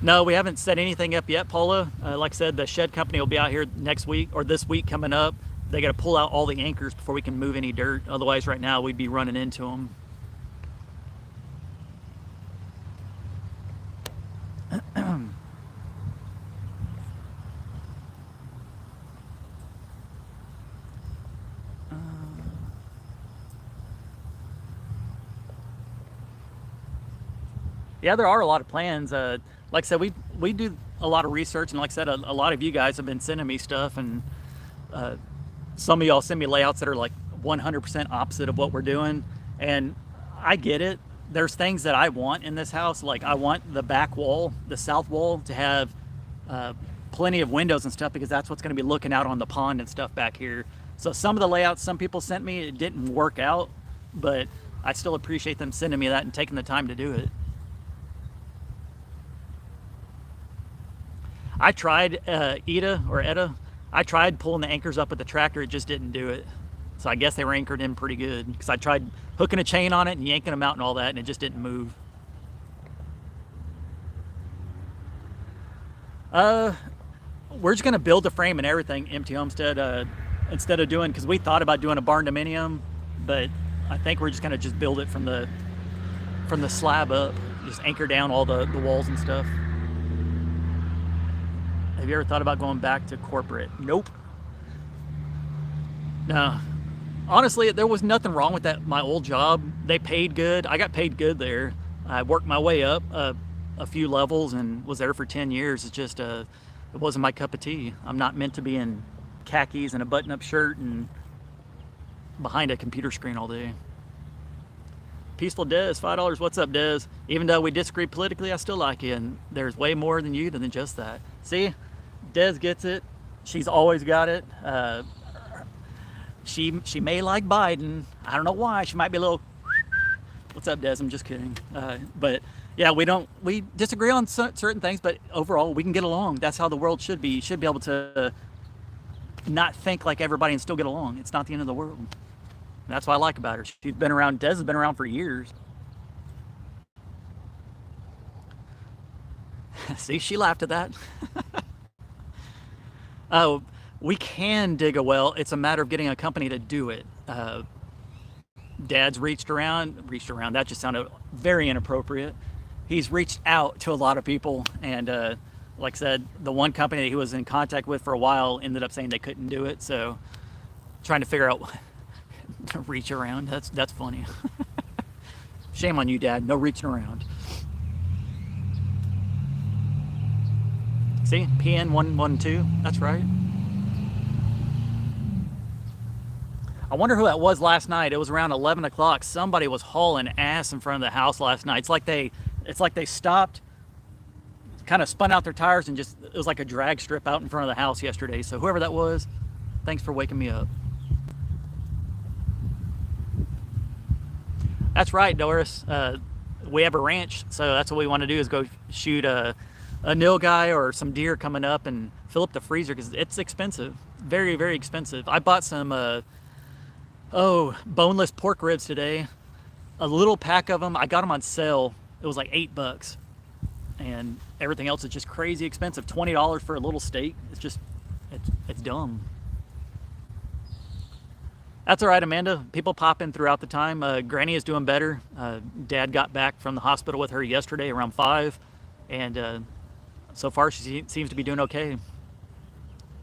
No, we haven't set anything up yet, Paula. Like I said, the shed company will be out here next week or this week coming up. They got to pull out all the anchors before we can move any dirt. Otherwise, right now, we'd be running into them. Yeah, there are a lot of plans. Like I said, we do a lot of research, and like I said, a lot of you guys have been sending me stuff, and some of y'all send me layouts that are like 100% opposite of what we're doing, and I get it. There's things that I want in this house, like I want the back wall, the south wall, to have plenty of windows and stuff, because that's what's going to be looking out on the pond and stuff back here. So some of the layouts some people sent me, it didn't work out, but I still appreciate them sending me that and taking the time to do it. I tried Etta. I tried pulling the anchors up with the tractor. It just didn't do it. So I guess they were anchored in pretty good, because I tried hooking a chain on it and yanking them out and all that, and it just didn't move. We're just gonna build the frame and everything, empty homestead, instead of doing, because we thought about doing a barn dominium, but I think we're just gonna just build it from the slab up, just anchor down all the walls and stuff. Have you ever thought about going back to corporate? Nope. No. Honestly, there was nothing wrong with that. My old job, they paid good. I got paid good there. I worked my way up a few levels and was there for 10 years. It's just, it wasn't my cup of tea. I'm not meant to be in khakis and a button-up shirt and behind a computer screen all day. Peaceful Dez, $5. What's up, Dez? Even though we disagree politically, I still like you, and there's way more than you than just that. See? Dez gets it. She's always got it. She may like Biden. I don't know why. She might be a little. What's up, Dez? I'm just kidding. But yeah, we disagree on certain things, but overall we can get along. That's how the world should be. You should be able to not think like everybody and still get along. It's not the end of the world. That's what I like about her. She's been around. Dez has been around for years. See, she laughed at that. Oh, we can dig a well. It's a matter of getting a company to do it. Dad's reached around. That just sounded very inappropriate. He's reached out to a lot of people, and like I said, the one company that he was in contact with for a while ended up saying they couldn't do it. So, trying to figure out reach around. That's funny. Shame on you, Dad. No reaching around. See, PN112, that's right. I wonder who that was last night. It was around 11 o'clock. Somebody was hauling ass in front of the house last night. It's like they stopped, kind of spun out their tires, and just, it was like a drag strip out in front of the house yesterday. So whoever that was, thanks for waking me up. That's right, Doris. We have a ranch, so that's what we want to do, is go shoot a nilgai or some deer coming up and fill up the freezer, because it's expensive. Very, very expensive. I bought some boneless pork ribs today. A little pack of them. I got them on sale. It was like $8. And everything else is just crazy expensive. $20 for a little steak. It's dumb. That's all right, Amanda. People pop in throughout the time. Granny is doing better. Dad got back from the hospital with her yesterday around 5. And so far, she seems to be doing okay.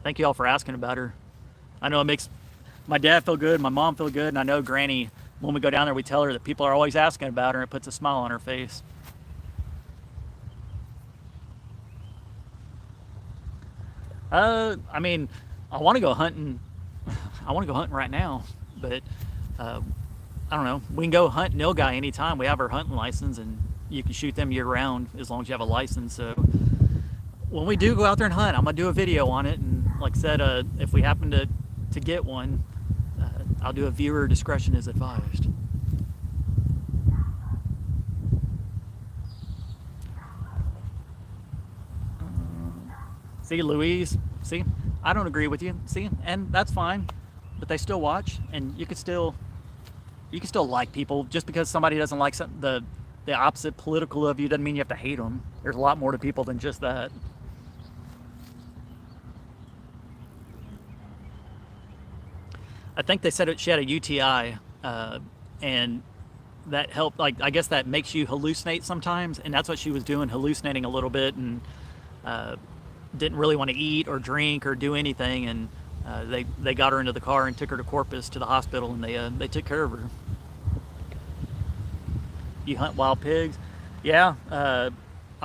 Thank you all for asking about her. I know it makes my dad feel good, my mom feel good, and I know Granny, when we go down there, we tell her that people are always asking about her, and it puts a smile on her face. I mean, I want to go hunting. I want to go hunting right now, but uh, I don't know. We can go hunt nilgai anytime. We have our hunting license, and you can shoot them year round as long as you have a license. So when we do go out there and hunt, I'm gonna do a video on it. And like I said, if we happen to get one, I'll do a viewer discretion is advised. See, Louise, see, I don't agree with you. See, and that's fine, but they still watch, and you can still like people. Just because somebody doesn't like the opposite political of you doesn't mean you have to hate them. There's a lot more to people than just that. I think they said she had a UTI, and that helped. Like, I guess that makes you hallucinate sometimes, and that's what she was doing, hallucinating a little bit, and didn't really want to eat or drink or do anything. And they got her into the car and took her to Corpus to the hospital, and they took care of her. You hunt wild pigs? Yeah, I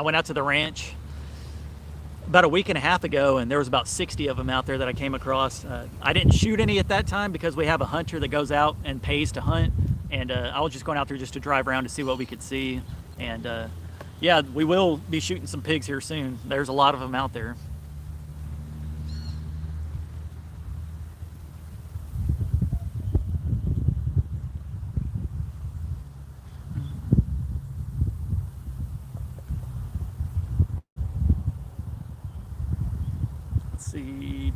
went out to the ranch about a week and a half ago, and there was about 60 of them out there that I came across. I didn't shoot any at that time because we have a hunter that goes out and pays to hunt, and I was just going out there just to drive around to see what we could see. And yeah, we will be shooting some pigs here soon. There's a lot of them out there. Let's see.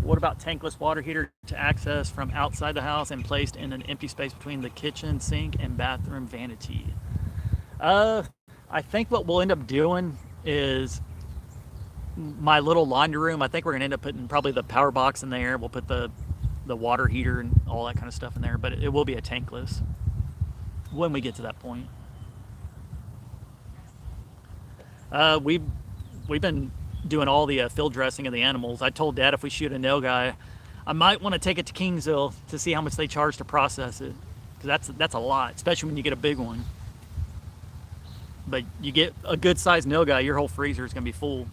What about tankless water heater to access from outside the house and placed in an empty space between the kitchen sink and bathroom vanity? I think what we'll end up doing is my little laundry room. I think we're gonna end up putting probably the power box in there. We'll put the water heater and all that kind of stuff in there, but it will be a tankless when we get to that point. We've been doing all the field dressing of the animals. I told Dad if we shoot a nilgai, I might want to take it to Kingsville to see how much they charge to process it, because that's a lot, especially when you get a big one. But you get a good sized nilgai, your whole freezer is gonna be full.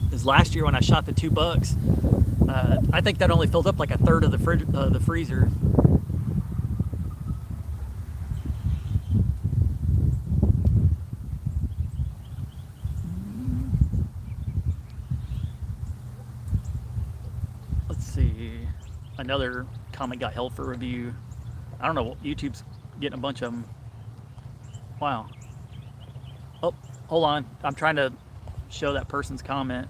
Because last year when I shot the 2 bucks, I think that only filled up like a third of the freezer. Let's see. Another comment got held for review. I don't know, YouTube's getting a bunch of them. Wow. Oh, hold on. I'm trying to show that person's comment.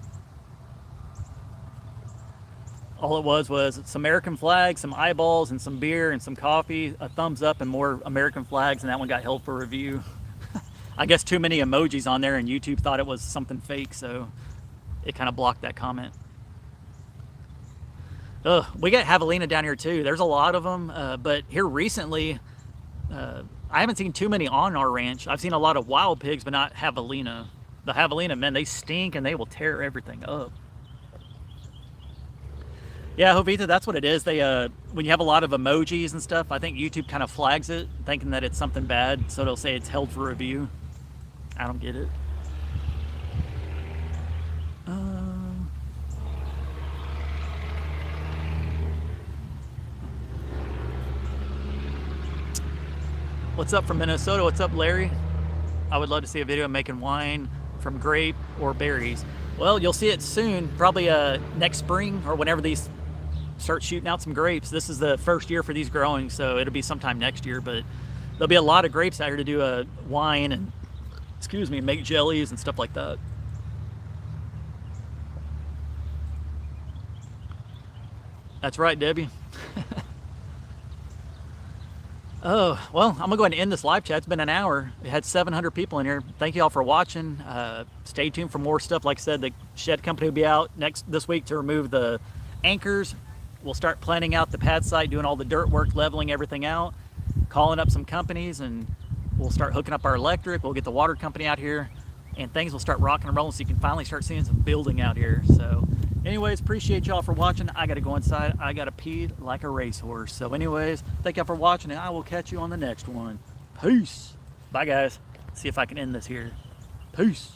All it was some American flags, some eyeballs, and some beer, and some coffee, a thumbs up, and more American flags, and that one got held for review. I guess too many emojis on there, and YouTube thought it was something fake, so it kind of blocked that comment. Ugh, we got javelina down here too. There's a lot of them, but here recently, I haven't seen too many on our ranch. I've seen a lot of wild pigs, but not javelina. The javelina, man, they stink and they will tear everything up. Yeah, Jovita, that's what it is. They when you have a lot of emojis and stuff, I think YouTube kind of flags it, thinking that it's something bad, so they'll say it's held for review. I don't get it. What's up from Minnesota? What's up, Larry? I would love to see a video of making wine from grape or berries. Well, you'll see it soon, probably next spring or whenever these start shooting out some grapes. This is the first year for these growing, so it'll be sometime next year, but there'll be a lot of grapes out here to do a wine and, excuse me, make jellies and stuff like that. That's right, Debbie. Oh, well, I'm gonna go ahead and end this live chat. It's been an hour. It had 700 people in here. Thank you all for watching. Stay tuned for more stuff. Like I said, the shed company will be out this week to remove the anchors. We'll start planning out the pad site, doing all the dirt work, leveling everything out, calling up some companies, and we'll start hooking up our electric. We'll get the water company out here. and things will start rocking and rolling, so you can finally start seeing some building out here. So anyways, appreciate y'all for watching. I gotta go inside. I gotta pee like a racehorse. So anyways, thank y'all for watching, and I will catch you on the next one. Peace. Bye guys. See if I can end this here. Peace.